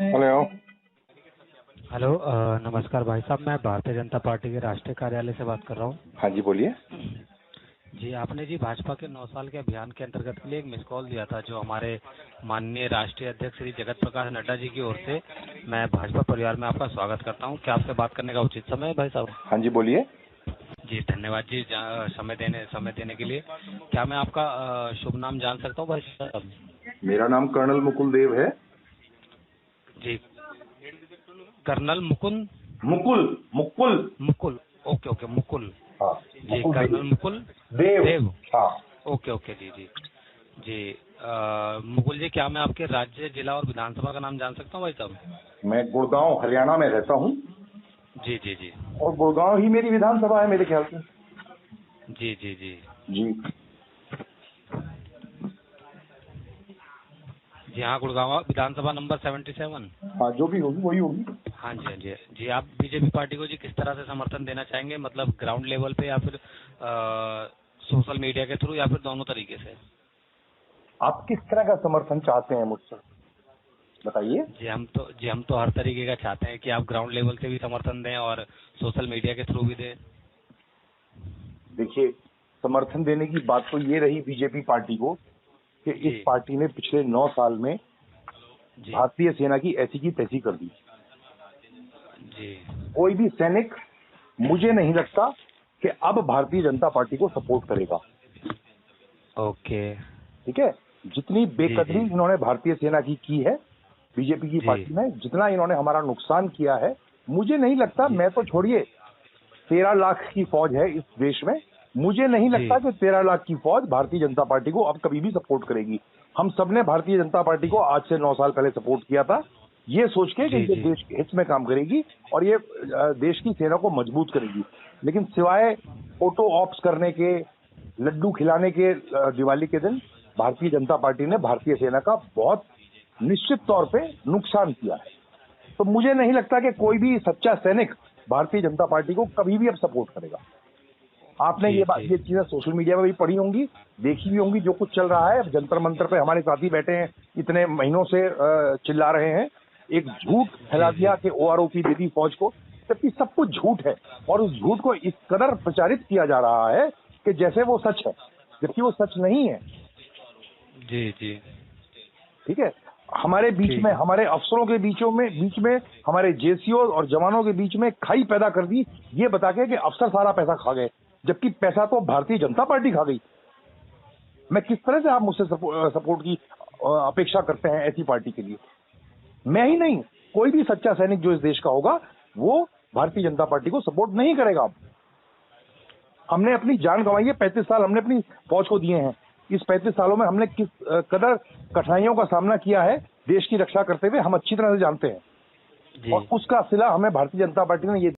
Hello. Hello नमस्कार भाई साहब, मैं भारतीय जनता पार्टी के राष्ट्रीय कार्यालय से बात कर रहा हूँ। हाँ जी, बोलिए। जी, आपने जी भाजपा के 9 साल के अभियान के अंतर्गत के लिए एक मिस कॉल दिया था, जो हमारे माननीय राष्ट्रीय अध्यक्ष श्री जगत प्रकाश नड्डा जी की ओर से। मैं भाजपा परिवार में आपका स्वागत करता हूँ। क्या आपसे बात करने का उचित समय है भाई साहब? हाँ जी, बोलिए। जी धन्यवाद जी, समय देने के लिए। क्या मैं आपका शुभ नाम जान सकता हूँ भाई साहब? मेरा नाम कर्नल मुकुल देव है। जी, colonel Mukund Mukul Mukul Mukul. Okay okay, Mukul. हाँ, जी, मुकुल कर्नल मुकुल देव। हाँ। ओके ओके जी जी जी। मुकुल जी, क्या मैं आपके राज्य, जिला और विधानसभा का नाम जान सकता हूँ भाई साहब? मैं गुड़गांव हरियाणा में रहता हूँ जी जी जी और गुड़गांव ही मेरी विधानसभा है मेरे ख्याल से। जी जी जी जी। जी हाँ, गुड़गांव विधानसभा नंबर 77। हाँ, जो भी होगी वही होगी। हाँ जी हाँ जी जी। आप बीजेपी पार्टी को जी किस तरह से समर्थन देना चाहेंगे, मतलब ग्राउंड लेवल पे या फिर सोशल मीडिया के थ्रू, या फिर दोनों तरीके से? आप किस तरह का समर्थन चाहते हैं मुझसे, बताइए। जी हम तो हर तरीके का चाहते हैं कि आप ग्राउंड लेवल से भी समर्थन दें और सोशल मीडिया के थ्रू भी दें। देखिए, समर्थन देने की बात तो ये रही बीजेपी पार्टी को कि इस जी पार्टी ने पिछले 9 साल में जी भारतीय सेना की ऐसी की तैसी कर दी। जी कोई भी सैनिक, मुझे नहीं लगता कि अब भारतीय जनता पार्टी को सपोर्ट करेगा। ओके। ठीक है, जितनी जी बेकदरी जी इन्होंने भारतीय सेना की है बीजेपी की जी पार्टी ने, जितना इन्होंने हमारा नुकसान किया है, मुझे नहीं लगता। जी मैं तो छोड़िए, 13 लाख की फौज है इस देश में, मुझे नहीं जी लगता कि 13 लाख की फौज भारतीय जनता पार्टी को अब कभी भी सपोर्ट करेगी। हम सबने भारतीय जनता पार्टी को आज से 9 साल पहले सपोर्ट किया था, ये सोच के कि जी ये जी देश के हित में काम करेगी और ये देश की सेना को मजबूत करेगी। लेकिन सिवाय फोटो ऑप्स करने के, लड्डू खिलाने के दिवाली के दिन भारतीय जनता पार्टी ने भारतीय सेना का बहुत निश्चित तौर पे नुकसान किया है। तो मुझे नहीं लगता कि कोई भी सच्चा सैनिक भारतीय जनता पार्टी को कभी भी अब सपोर्ट करेगा। आपने जी जी ये चीजें सोशल मीडिया में भी पढ़ी होंगी, देखी भी होंगी, जो कुछ चल रहा है। जंतर मंतर पे हमारे साथी बैठे हैं, इतने महीनों से चिल्ला रहे हैं, एक झूठ फैला जी जी दिया कि ओआरओपी दे दी फौज को, जबकि सब कुछ झूठ है। और उस झूठ को इस कदर प्रचारित किया जा रहा है कि जैसे वो सच है, जबकि वो सच नहीं है। जी जी। ठीक है, हमारे बीच ठीक में, है। हमारे अफसरों के बीच में हमारे जेसीओ और जवानों के बीच में खाई पैदा कर दी, ये बता के कि अफसर सारा पैसा खा गए, जबकि पैसा तो भारतीय जनता पार्टी खा गई। मैं किस तरह से, आप मुझसे सपोर्ट की अपेक्षा करते हैं ऐसी पार्टी के लिए? मैं ही नहीं, कोई भी सच्चा सैनिक जो इस देश का होगा, वो भारतीय जनता पार्टी को सपोर्ट नहीं करेगा। हमने अपनी जान गंवाई है, 35 साल हमने अपनी फौज को दिए हैं। इस 35 सालों में हमने किस कदर कठिनाइयों का सामना किया है देश की रक्षा करते हुए, हम अच्छी तरह से जानते हैं। जी और उसका सिला हमें भारतीय जनता पार्टी ने ये